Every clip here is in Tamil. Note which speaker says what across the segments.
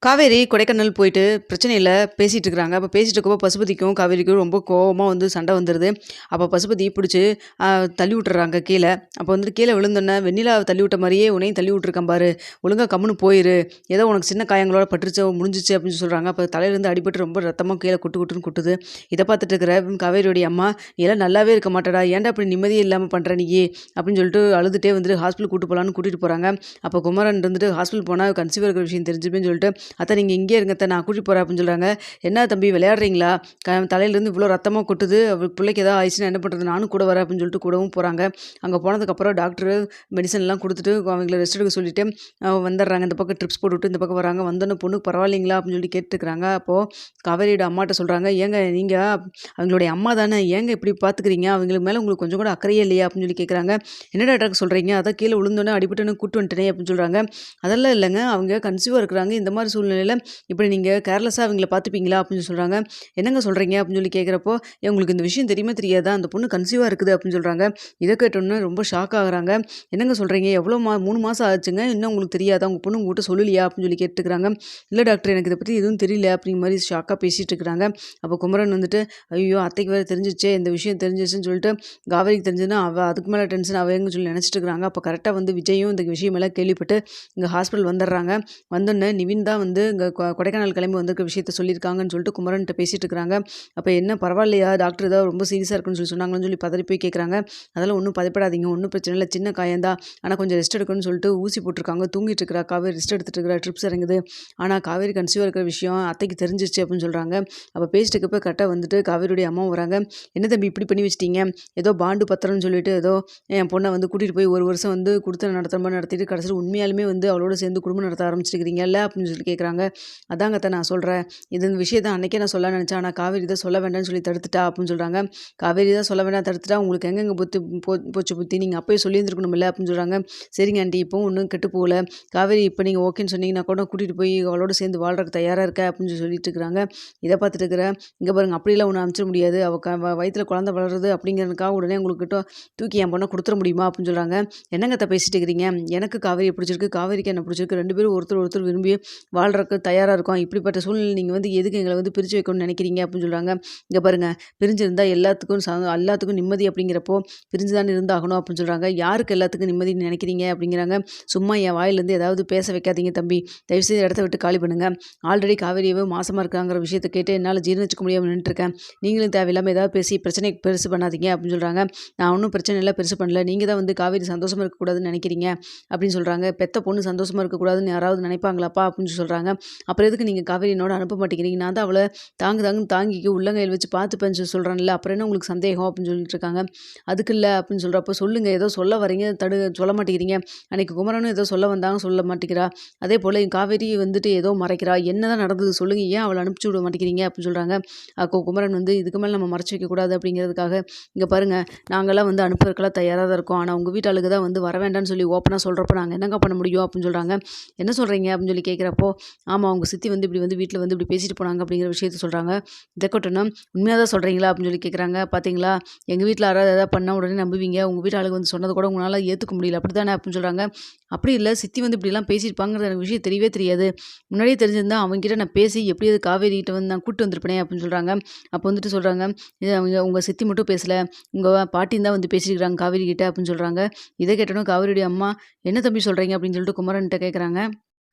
Speaker 1: காவேரி கொடைக்கானல் போயிட்டு பிரச்சனையில பேசிட்டு இருக்கிறாங்க. அப்ப பேசிட்டு இருக்கப்போ பசுபதிக்கும், காவேரிக்கும் ரொம்ப கோவமா வந்து சண்டை வந்துருது. அப்ப பசுபதி பிடிச்சு அ தள்ளி விட்டுர்றாங்க கீழ. அப்ப வந்துட்டு கீழ விழுந்தோனே, "வெண்ணிலாவ தள்ளி விட்ட மாரியே உன்னையும் தள்ளி விட்டுருக்கேன் பாரு. ஒழுங்கா கம்முனு போயிரு. ஏதோ உனக்கு சின்ன காயங்களோட பட்டுருச்சு, முடிஞ்சிச்சு" அப்படின்னு சொல்றாங்க. அப்ப தலையிலேருந்து அடிபட்டு ரொம்ப ரத்தமா கீழ கொட்டு கொட்டுன்னு கொட்டுது. இத பார்த்துட்டு இருக்கிற காவேரியோடைய அம்மா, "நீ எல்லாம் நல்லாவே இருக்க மாட்டடா. ஏன்டா இப்படி நிம்மதியே இல்லாம பண்ற நீயி?" அப்படின்னு சொல்லிட்டு அழுதுட்டே வந்துட்டு ஹாஸ்பிட்டல் கூட்டு போலான்னு கூட்டிட்டு போறாங்க. அப்ப குமரன் இருந்துட்டு, "ஹாஸ்பிட்டல் போனா கன்சீவா இருக்கிற விஷயம் தெரிஞ்சுருமேன்னு" சொல்லிட்டு, "அத்தை நீங்க இங்கேயே இருங்க அத்தை, நான் கூட்டிட்டு போறேன்" அப்படின்னு சொல்றாங்க. "என்ன தம்பி விளையாடுறீங்களா? தலையிலேருந்து இவ்வளோ ரத்தமா கொட்டுது. பிள்ளைக்கு ஏதாவது ஆயிடுச்சுன்னா என்ன பண்றது? நானும் கூட வரேன்" அப்படின்னு சொல்லிட்டு கூடவும் போறாங்க. அங்க போனதுக்கப்புறம் டாக்டரு மெடிசன்லாம் குடுத்துட்டு அவங்கள ரெஸ்ட் எடுக்க சொல்லிட்டு வந்துடுறாங்க. இந்த பக்கம் ட்ரிப்ஸ் போட்டுவிட்டு இந்த பக்கம் வராங்க. வந்தோனே பொண்ணுக்கு பரவாயில்லைங்களா அப்படின்னு சொல்லி கேட்டுருக்காங்க. அப்போ காவேரியோட அம்மாட்ட சொல்றாங்க, "ஏங்க நீங்க அவங்களுடைய அம்மா தானே, ஏங்க இப்படி பார்த்துக்கிறீங்க? அவங்களுக்கு மேல உங்களுக்கு கொஞ்சம் கூட அக்கறையே இல்லையா?" அப்படின்னு சொல்லி கேட்குறாங்க. "என்ன டாக்டர் சொல்றீங்க? அதான் கீழ விழுந்தோனே அடிபட்டோனே கூட்டு வந்துட்டேனே" அப்படின்னு சொல்றாங்க. "அதெல்லாம் இல்லைங்க. அவங்க கன்சீவா இருக்கிறாங்க. இந்த மாரி சூழ்நிலையில இப்படி நீங்க கேர்லெஸ்ஸா அவங்கள பார்த்துப்பீங்களா?" அப்படின்னு சொல்றாங்க. "என்னங்க சொல்றீங்க?" அப்படின்னு சொல்லி கேட்குறப்போ, "ஏன் உங்களுக்கு இந்த விஷயம் தெரியுமா தெரியாதா? அந்த பொண்ணு கன்சீவா இருக்குது" அப்படின்னு சொல்றாங்க. இத கேட்டோனே ரொம்ப ஷாக் ஆகுறாங்க. "என்னங்க சொல்றீங்க? எவ்வளோ 3 மாசம் ஆச்சுங்க. இன்னும் உங்களுக்கு தெரியாதா? உங்க பொண்ணு உங்ககிட்ட சொல்லலையா?" அப்படின்னு சொல்லி கேட்டுருக்காங்க. "இல்ல டாக்டர், எனக்கு இத பத்தி எதுவும் தெரியல" அப்படிங்கிற மாரி ஷாக்கா பேசிட்டு இருக்கிறாங்க. அப்போ குமரன் வந்துட்டு, "ஐயோ! அத்தைக்கு வேற தெரிஞ்சிருச்சே, இந்த விஷயம் தெரிஞ்சிருச்சுன்னு" சொல்லிட்டு காவேரிக்கு தெரிஞ்சதுன்னா அவ அதுக்கு மேல டென்ஷன் ஆவேன்னு சொல்லி நினச்சிட்டு இருக்கிறாங்க. அப்போ கரெக்ட்டா வந்து விஜயும் இந்த விஷயமெல்லாம் கேள்விப்பட்டு இங்க ஹாஸ்பிட்டல் வந்துடுறாங்க. வந்தோனே நிவின் தான் வந்து இங்க கொடைக்கானல் கிளம்பி வந்திருக்க விஷயத்த சொல்லியிருக்காங்கன்னு சொல்லிட்டு குமரன்ட்ட பேசிட்டு இருக்கிறாங்க. அப்ப என்ன பரவாயில்லையா? டாக்டர் ஏதாவது ரொம்ப சீரியஸா இருக்குன்னு சொல்லி சொன்னாங்கன்னு சொல்லி பதறி போய் கேட்குறாங்க. "அதெல்லாம் ஒண்ணும் பதப்படாதீங்க. ஒண்ணும் பிரச்சனை இல்ல. சின்ன காயம் தான். ஆனா கொஞ்சம் ரெஸ்ட் எடுக்கணும்னு சொல்லிட்டு ஊசி போட்டுருக்காங்க. தூங்கிட்டு இருக்கிறா காவேரி. ரெஸ்ட் எடுத்துட்டு இருக்கிறா. ட்ரிப்ஸ் இறங்குது. ஆனா காவேரி கன்சீவா இருக்கிற விஷயம் அத்தைக்கு தெரிஞ்சிருச்சு" அப்படின்னு சொல்றாங்க. அப்ப பேசிட்டு இருக்கப்ப கரெக்ட்டா வந்துட்டு காவேரியுடைய அம்மாவும் வராங்க. "என்ன தம்பி இப்படி பண்ணி வச்சுட்டீங்க? ஏதோ பாண்டு பத்திரம்னு சொல்லிட்டு ஏதோ என் பொண்ண வந்து கூட்டிட்டு போய் 1 வருஷம் வந்து குடுத்தனம் நடத்துற மாரி நடத்திட்டு கடைசியில உண்மையாலுமே வந்து அவளோட சேர்ந்து குடும்பம் நடத்த ஆரம்பிச்சிருக்கிறீங்கல்ல" அப்படின்னு சொல்லி கேட்குறாங்க. "அதாங்க அத்த நான் சொல்றேன். இந்த விஷயத்த அன்னைக்கே நான் சொல்லலாம்னு நெனச்சேன். ஆனா காவேரி தான் சொல்ல வேண்டாம்னு சொல்லி தடுத்துட்டா" அப்படின்னு சொல்றாங்க. "காவேரி தான் சொல்ல வேண்டாம் தடுத்துட்டா, உங்களுக்கு எங்கங்க புத்தி போச்சு புத்தி? நீங்க அப்பயே சொல்லியிருந்திருக்கணும்ல" அப்படின்னு சொல்றாங்க. "சரிங்க ஆன்ட்டி, இப்பவும் ஒண்ணும் கெட்டு போகல. காவேரி இப்ப நீங்க ஓகேன்னு சொன்னீங்கன்னா கூட கூட்டிட்டு போய் அவளோட சேர்ந்து வாழ்றதுக்கு தயாரா இருக்கேன்" அப்படின்னு சொல்லிட்டு இருக்கிறாங்க. இத பார்த்துட்டு இருக்கிறேன், "இங்க பாருங்க அப்படிலாம் ஒண்ணும் அனுப்பிச்சிட முடியாது. அவ வயித்துல குழந்தை வளருது அப்படிங்கிறதுக்காக உடனே உங்ககிட்ட தூக்கி என் பொண்ண குடுத்துற முடியுமா?" அப்படின்னு சொல்றாங்க. "என்னங்க அத்த பேசிட்டு இருக்கிறீங்க? எனக்கு காவேரிய பிடிச்சிருக்கு. காவேரிக்கு என்ன பிடிச்சிருக்கு. 2 பேரும் ஒருத்தர் ஒருத்தர் விரும்பி வாழ்றதுக்கு தயாரா இருக்கோம். இப்படிப்பட்ட சூழ்நிலை நீங்க வந்து எதுக்கு எங்கள வந்து பிரிச்சு வைக்கணும்னு நினைக்கிறீங்க?" அப்படின்னு சொல்றாங்க. "இங்க பாருங்க, பிரிஞ்சிருந்தா எல்லாத்துக்கும் நிம்மதி அப்படிங்கிறப்போ பிரிஞ்சு தானே இருந்தாகணும்" அப்படின்னு சொல்றாங்க. "யாருக்கு எல்லாத்துக்கும் நிம்மதின்னு நினைக்கிறீங்க?" அப்படிங்கிறாங்க. "சும்மா என் வாயிலேருந்து ஏதாவது பேச வைக்காதீங்க தம்பி. தயவுசெய்து இடத்த விட்டு காலி பண்ணுங்க. ஆல்ரெடி காவேரியவே மாசமா இருக்காங்கிற விஷயத்த கேட்டு என்னால ஜீரணிச்சுக்க முடியாம நின்னுட்டுருக்கேன். நீங்களும் தேவையில்லாம ஏதாவது பேசி பிரச்சனைய பெருசு பண்ணாதீங்க" அப்படின்னு சொல்றாங்க. "நான் ஒண்ணும் பிரச்சனை இல்ல, பெருசு பண்ணல. நீங்க தான் வந்து காவேரி சந்தோஷமா இருக்கக்கூடாதுன்னு நினைக்கிறீங்க" அப்படின்னு சொல்றாங்க. "பெத்த பொண்ணு சந்தோஷமா இருக்கக்கூடாதுன்னு யாராவது நினைப்பாங்களாப்பா?" அப்படின்னு சொல்றாங்க. "அப்புறம் எதுக்கு நீங்க காவேரி என்னோட அனுப்ப மாட்டேங்கிறீங்க? நான் தான் அவள தாங்குன்னு தாங்கிக்க உள்ளங்கையில வச்சு பார்த்துப்பேன்னு சொல்றேன்ல. அப்புறம் என்ன உங்களுக்கு சந்தேகம்?" அப்படின்னு சொல்லிட்டு இருக்காங்க. "அதுக்கு இல்ல" அப்படின்னு சொல்றப்போ, "சொல்லுங்க, ஏதோ சொல்ல வரீங்க, சொல்ல மாட்டேங்கிறீங்க. அன்னைக்கு குமரனும் ஏதோ சொல்ல வந்தாங்க, சொல்ல மாட்டேங்கிறா. அதேபோல காவேரி வந்துட்டு ஏதோ மறைக்கிறா. என்னதான் நடந்தது சொல்லுங்க. ஏன் அவள அனுப்பிச்சு விட மாட்டேங்கிறீங்க?" அப்படின்னு சொல்றாங்க. அப்போ குமரன் வந்து, "இதுக்கு மேல நம்ம மறைச்சு வைக்கக்கூடாது அப்படிங்கிறதுக்காக, இங்க பாருங்க, நாங்கலாம் வந்து அனுப்புறதுக்கெல்லாம் தயாரா தான் இருக்கோம். ஆனா உங்க வீட்டு ஆளுங்க தான் வந்து வர வேண்டாம்னு சொல்லி ஓப்பனா சொல்றப்ப நாங்க என்னங்க பண்ண முடியும்?" அப்படின்னு சொல்றாங்க. "என்ன சொல்றீங்க?" அப்படின்னு சொல்லி கேட்கிறப்போ, "ஆமா, உங்க சித்தி வந்து இப்படி வந்து வீட்ல வந்து இப்படி பேசிட்டு போனாங்க" அப்படிங்கிற விஷயத்த சொல்றாங்க. இத கேட்டோனே, "உண்மையா தான் சொல்றீங்களா?" அப்படின்னு சொல்லி கேட்குறாங்க. "பாத்தீங்களா, எங்க வீட்ல யாராவது எதாவது பண்ணா உடனே நம்புவீங்க. உங்க வீட்டு ஆளுங்க வந்து சொன்னத கூட உங்களால ஏத்துக்க முடியல. அப்படித்தானே?" அப்படின்னு சொல்றாங்க. "அப்படி இல்ல, சித்தி வந்து இப்படிலாம் பேசியிருப்பாங்கங்கிற எனக்கு விஷயம் தெரியவே தெரியாது. முன்னாடியே தெரிஞ்சிருந்தா அவங்ககிட்ட நான் பேசி எப்படியாவது காவேரிகிட்ட வந்து நான் கூட்டு வந்திருப்பேனே" அப்படின்னு சொல்றாங்க. அப்போ வந்துட்டு சொல்றாங்க, "இது அவங்க உங்க சித்தி மட்டும் பேசல. உங்க பாட்டியும் தான் வந்து பேசியிருக்காங்க காவேரி கிட்ட" அப்படின்னு சொல்றாங்க. இத கேட்டோனே காவேரியுடைய அம்மா, "என்ன தம்பி சொல்றீங்க?" அப்படின்னு சொல்லிட்டு குமரன்ட்ட கேட்குறாங்க.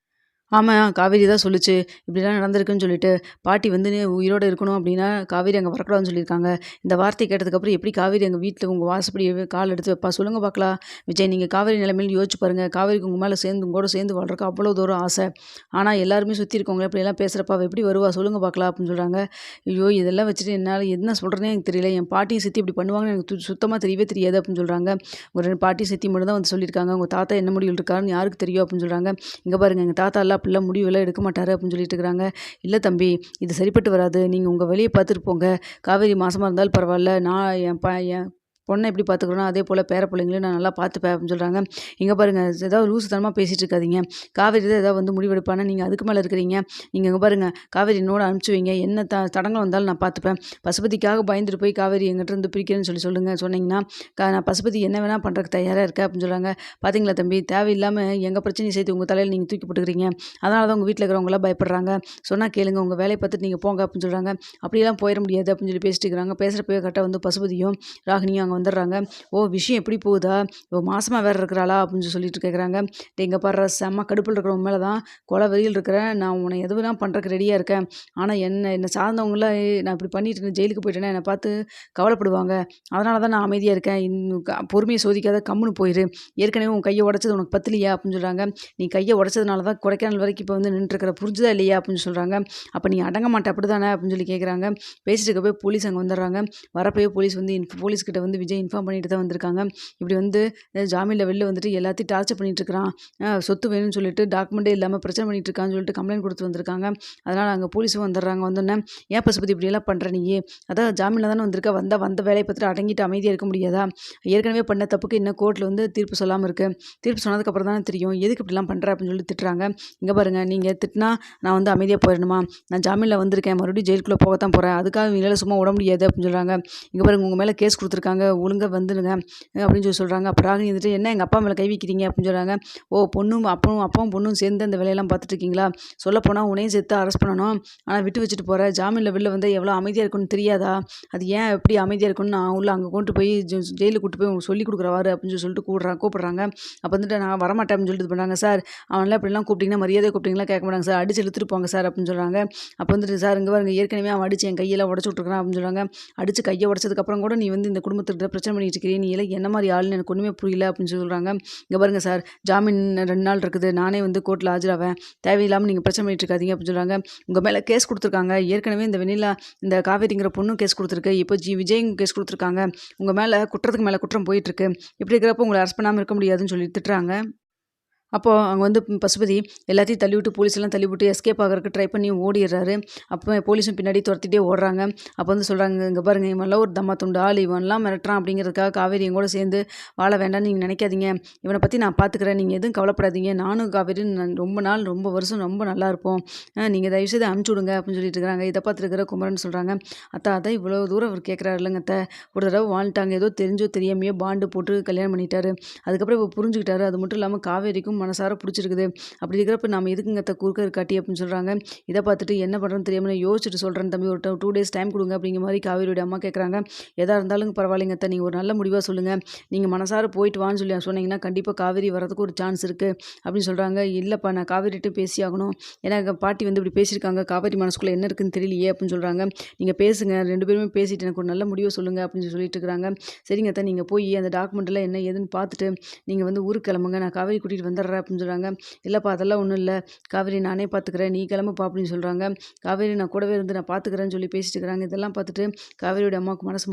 Speaker 1: ஆமா. காவேரி தான் சொல்லுச்சு. இப்படிலாம் நடந்திருக்குன்னு சொல்லிட்டு. பாட்டி வந்து நீ உயிரோட இருக்கணும் அப்படின்னா, காவேரி அங்க வரக்கூடாதுன்னு சொல்லியிருக்காங்க. இந்த வார்த்தைய கேட்டதுக்கப்புறம் எப்படி காவேரி எங்க வீட்ல உங்க வாசப்படி கால் எடுத்து வைப்பா? சொல்லுங்க பார்க்கலாம். விஜய், நீங்க காவேரி நிலைமையில யோசிச்சு பாருங்க. காவேரிக்கு உங்க மேல சேர்ந்து உங்க கூட சேர்ந்து வாழ்றதுக்கு அவ்வளோ தூரம் ஆசை. ஆனா எல்லாருமே சுத்தி இருக்கவங்க இப்படியெல்லாம் பேசுறப்ப அவ எப்படி வருவா? சொல்லுங்க பார்க்கலாம் அப்படின்னு சொல்றாங்க. ஐயோ! இதெல்லாம் வச்சுட்டு என்னால என்ன சொல்றதுன்னே எனக்கு தெரியல. என் பாட்டியும் சித்தி இப்படி பண்ணுவாங்கன்னு எனக்கு சுத்தமா தெரியவே தெரியாது அப்படின்னு சொல்றாங்க. ஒரு 2 பாட்டி சித்தி மட்டும் தான் வந்து சொல்லியிருக்காங்க. உங்க தாத்தா என்ன முடிவுல இருக்காருன்னு யாருக்கு தெரியும் அப்படின்னு சொல்றாங்க. இங்க பாருங்க, எங்க தாத்தாலாம் அப்படிலாம் முடிவெல்லாம் எடுக்க மாட்டாரு அப்படின்னு சொல்லிட்டு இருக்கிறாங்க. இல்ல தம்பி, இது சரிப்பட்டு வராது. நீங்க உங்க வேலைய பார்த்துட்டு போங்க. காவேரி மாசமா இருந்தாலும் பரவால்ல. நான் என் பொண்ணை எப்படி பார்த்துக்கிறனோ அதே போல் பேர பிள்ளைங்களையும் நான் நல்லா பார்த்துப்பேன் அப்படின்னு சொல்கிறாங்க. இங்கே பாருங்கள், ஏதாவது லூசுத்தனமாக பேசிகிட்டு இருக்காதீங்க. காவேரி தான் ஏதாவது வந்து முடிவெடுப்பானா, நீங்கள் அதுக்கு மேலே இருக்கிறீங்க. நீங்கள் இங்கே பாருங்கள், காவேரி என்னோட அனுப்பிச்சி வைங்க, என்ன தடங்கள் வந்தாலும் நான் பார்த்துப்பேன். பசுபதிக்காக பயந்துட்டு போய் காவேரி எங்கிட்ட இருந்து பிரிக்கிறேன்னு சொன்னீங்கன்னா நான் பசுபதி என்ன வேணால் பண்ணுறதுக்கு தயாராக இருக்கேன் அப்படின்னு சொல்கிறாங்க. பார்த்தீங்களா தம்பி, தேவையில்லாமல் எங்கள் பிரச்சனையை சேர்த்து உங்கள் தலையில் நீங்கள் தூக்கி போட்டுக்கிறீங்க. அதனால தான் உங்கள் வீட்டில் இருக்கிறவங்களாம் பயப்படுறாங்க. சொன்னால் கேளுங்க, உங்கள் வேலையை பார்த்துட்டு நீங்கள் போங்க அப்படின்னு சொல்கிறாங்க. அப்படியெல்லாம் போயிட முடியாது அப்படின்னு சொல்லி பேசிட்டு இருக்கிறாங்க. பேசுகிறப்பவே கரெக்டாக வந்து பசுபதியும் ராகினியும் அங்கே வந்துடுறாங்க. ஓ, விஷயம் எப்படி போகுதா, ஓ மாசமாக வேறு இருக்கிறாளா அப்படின்னு சொல்லிட்டு கேட்குறாங்க. எங்கள் பாடுற செம்ம கடுப்பில் இருக்கிறவங்க மேலே தான் கொலை வெறியில் இருக்கிறேன், நான் உன்னை எது வேணால் பண்ணுறதுக்கு ரெடியாக இருக்கேன். ஆனால் என்னை சார்ந்தவங்களாம் நான் இப்படி பண்ணிட்டு ஜெயிலுக்கு போயிட்டேன்னா என்னை பார்த்து கவலைப்படுவாங்க. அதனால தான் நான் அமைதியாக இருக்கேன். இன்னும் பொறுமையை சோதிக்காத, கம்முன்னு போயிரு. ஏற்கனவே உன் கையை உடச்சது உனக்கு பத்தலையா அப்படின்னு சொல்கிறாங்க. நீ கையை உடச்சதுனால தான் கொடைக்கானல் வரைக்கும் இப்போ வந்து நின்றுருக்கிற, புரிஞ்சுதா இல்லையா அப்படின்னு சொல்கிறாங்க. அப்போ நீ அடங்க மாட்டே அப்படி தானே அப்படின்னு சொல்லி கேட்குறாங்க. பேசிட்டு இருக்க போய் போலீஸ் அங்கே வந்துடுறாங்க. வரப்போய் போலீஸ் வந்து போலீஸ்கிட்ட வந்து விஜய் இன்ஃபார்ம் பண்ணிட்டு தான் வந்திருக்காங்க. இப்படி வந்து ஜாமீனில் வெளில வந்துட்டு எல்லாத்தையும் டார்ச்சர் பண்ணிட்டு இருக்கிறான், சொத்து வேணும்னு சொல்லிட்டு டாக்குமெண்ட்டே இல்லாமல் பிரச்சனை பண்ணிட்டு இருக்கான்னு சொல்லிட்டு கம்ப்ளைண்ட் கொடுத்து வந்திருக்காங்க. அதனால் அங்கே போலீஸும் வந்துடுறாங்க. வந்தோடனே, ஏன் பசுபதி இப்படியெல்லாம் பண்ணுற நீ, அதான் ஜாமீனில் தானே வந்திருக்க, வந்த வேலையை பார்த்துட்டு அடங்கிட்டு அமைதியாக இருக்க முடியாதா? ஏற்கனவே பண்ண தப்புக்கு இன்னும் கோர்ட்டில் வந்து தீர்ப்பு சொல்லாமல் இருக்குது. தீர்ப்பு சொன்னதுக்கப்புறம் தானே தெரியும் எதுக்கு இப்படிலாம் பண்ணுற அப்படின்னு சொல்லி திட்டுறாங்க. இங்கே பாருங்கள், நீங்கள் திட்டினா நான் வந்து அமைதியாக போயிடணுமா? நான் ஜாமீனில் வந்திருக்கேன், மறுபடியும் ஜெயிலுக்குள்ளே போகத்தான் போகிறேன், அதுக்காக இவங்களால சும்மா விட முடியாது அப்படின்னு சொல்கிறாங்க. இங்கே பாருங்கள், உங்கள் மேலே கேஸ் கொடுத்துருக்காங்க, ஒழுங்காக வந்துடுங்க அப்படின்னு சொல்லி சொல்கிறாங்க. அப்போ ராகினி வந்துட்டு, என்ன எங்கள் அப்பா மேலே கை வைக்கிறீங்க அப்படின்னு சொல்கிறாங்க. ஓ, அப்பாவும் பொண்ணும் சேர்ந்து அந்த வேலையெல்லாம் பார்த்துட்டு இருக்கீங்களா? சொல்லப்போனால் உன்னையும் சேர்த்து அரெஸ்ட் பண்ணணும், ஆனால் விட்டு வச்சுட்டு போகிற, ஜாமீனில் வெளில வந்து எவ்வளோ அமைதியாக இருக்குன்னு தெரியாதா? அது ஏன் எப்படி அமைதியாக இருக்குன்னு நான் உள்ள அங்கே கொண்டு போய் ஜெயிலுக்கு கூட்டு போய் உங்களுக்கு சொல்லி கொடுக்குறவாரு அப்படின்னு சொல்லிட்டு கூப்பிட்றாங்க. அப்போ வந்துட்டு நான் வரமாட்டேன் அப்படின்னு சொல்லிட்டு இது பண்ணுறாங்க. சார், அவன்லாம் இப்படிலாம் கூப்பிட்டிங்கன்னா மரியாதை கூப்பிட்டிங்களா கேட்க மாட்டாங்க சார், அடிச்சு இழுத்துட்டு போங்க சார் அப்படின்னு சொல்கிறாங்க. அப்போ வந்துட்டு, சார் இங்கே பாருங்க, ஏற்கனவே அவன் அடிச்சு என் கையெல்லாம் உடச்சு விட்ருக்கான் அப்படின்னு சொல்கிறாங்க. அடிச்சு கையை உடச்சதுக்கப்புறம் கூட நீ வந்து இந்த குடும்பத்துக்கிட்ட பிரச்சனை பண்ணிட்டு இருக்கிறீ, நீ எல்லாம் என்ன மாதிரி ஆளுன்னு எனக்கு ஒன்றுமே புரியல அப்படின்னு சொல்கிறாங்க. இங்கே பாருங்க சார், ஜாமீன் 2 நாள் இருக்குது, நானே வந்து கோர்ட்டில் ஆஜராவேன், தேவையில்லாமல் நீங்கள் பிரச்சனை பண்ணிட்டு இருக்காதீங்க அப்படின்னு சொல்கிறாங்க. உங்கள் மேலே கேஸ் கொடுத்துருக்காங்க, ஏற்கனவே இந்த வெண்ணிலா இந்த காவேரிங்கிற பொண்ணும் கேஸ் கொடுத்துருக்கு, இப்போ விஜயும் கேஸ் கொடுத்துருக்காங்க, உங்கள் மேலே குற்றத்துக்கு மேலே குற்றம் போயிட்டுருக்கு, இப்படி இருக்கிறப்போ உங்களை அரெஸ்ட் பண்ணாமல் இருக்க முடியாதுன்னு சொல்லி திட்டுறாங்க. அப்போது அங்கே வந்து பசுபதி எல்லாத்தையும் தள்ளிவிட்டு, போலீஸ்லாம் தள்ளிவிட்டு எஸ்கேப் ஆகிறதுக்கு ட்ரை பண்ணி ஓடிடுறாரு. அப்போ போலீஸும் பின்னாடி துரத்திட்டே ஓடுறாங்க. அப்போ வந்து சொல்கிறாங்க, இங்கே பாருங்கள், இவன்லாம் ஒரு தம்மா துண்டு ஆள், இவன்லாம் மிரட்டுறான் அப்படிங்கிறதுக்காக காவேரி எங்கூட சேர்ந்து வாழ வேண்டாம்னு நீங்கள் நினைக்காதீங்க, இவனை பற்றி நான் பார்த்துக்கிறேன், நீங்கள் எதுவும் கவலைப்படாதீங்க, நானும் காவேரி ரொம்ப நாள் ரொம்ப வருஷம் ரொம்ப நல்லா இருப்போம், நீங்கள் தயவுசெய்து அனுப்பிச்சி விடுங்க அப்படின்னு சொல்லிட்டு இருக்கிறாங்க. இதை பார்த்துருக்கிற குமரன் சொல்கிறாங்க, அதான் இவ்வளோ தூரம் அவர் கேட்குறாரு இல்லைங்க அத்தை, ஒரு தடவை வாழ்ந்துட்டாங்க, ஏதோ தெரிஞ்சோ தெரியாமையோ பாண்டு போட்டு கல்யாணம் பண்ணிட்டாரு, அதுக்கப்புறம் இப்போ புரிஞ்சுக்கிட்டாரு, அது மட்டும் இல்லாமல் காவேரிக்கும் மனசார பிடிச்சிருக்குது, அப்படி இருக்கிறப்ப நம்ம எதுக்குங்க குறுக்க காட்டி அப்படின்னு சொல்கிறாங்க. இதை பார்த்துட்டு என்ன பண்ணுறதுன்னு தெரியாமல் யோசிச்சுட்டு சொல்கிறேன் தம்பி, ஒரு 2 days டைம் கொடுங்க அப்படிங்கிற மாதிரி காவேரியோட அம்மா கேட்குறாங்க. எதாக இருந்தாலும் பரவாயில்லைங்க அத்தை, நீங்கள் ஒரு நல்ல முடிவாக சொல்லுங்கள், நீங்கள் மனசார போயிட்டு வான்னு சொல்லி சொன்னீங்கன்னா கண்டிப்பாக காவேரி வரதுக்கு ஒரு சான்ஸ் இருக்குது அப்படின்னு சொல்கிறாங்க. இல்லைப்பா, நான் காவேரிட்டு பேசி ஆகணும், ஏன்னா பாட்டி வந்து இப்படி பேசியிருக்காங்க, காவேரி மனசுக்குள்ளே என்ன இருக்குன்னு தெரியலையே அப்படின்னு சொல்கிறாங்க. நீங்கள் பேசுங்க, 2 பேருமே பேசிட்டு எனக்கு ஒரு நல்ல முடிவை சொல்லுங்கள் அப்படின்னு சொல்லிட்டு இருக்கிறாங்க. சரிங்க அத்தை, நீங்கள் போய் அந்த டாக்குமெண்ட்டில் என்ன ஏதுன்னு பார்த்துட்டு நீங்கள் வந்து ஊருக்கு கிளம்புங்க, நான் காவேரி கூட்டிகிட்டு வந்துடுறேன் அப்படின்னு சொல்கிறாங்க. இல்லைப்பா, அதெல்லாம் ஒன்றும் இல்லை, காவேரி நானே பார்த்துக்கிறேன், நீ கிளம்புப்பா அப்படின்னு சொல்கிறாங்க. காவேரி நான் கூடவே இருந்து நான் பார்த்துக்கிறேன்னு சொல்லி பேசிட்டு இருக்கிறாங்க. இதெல்லாம் பார்த்துட்டு காவேரியோட அம்மாவுக்கு மனசு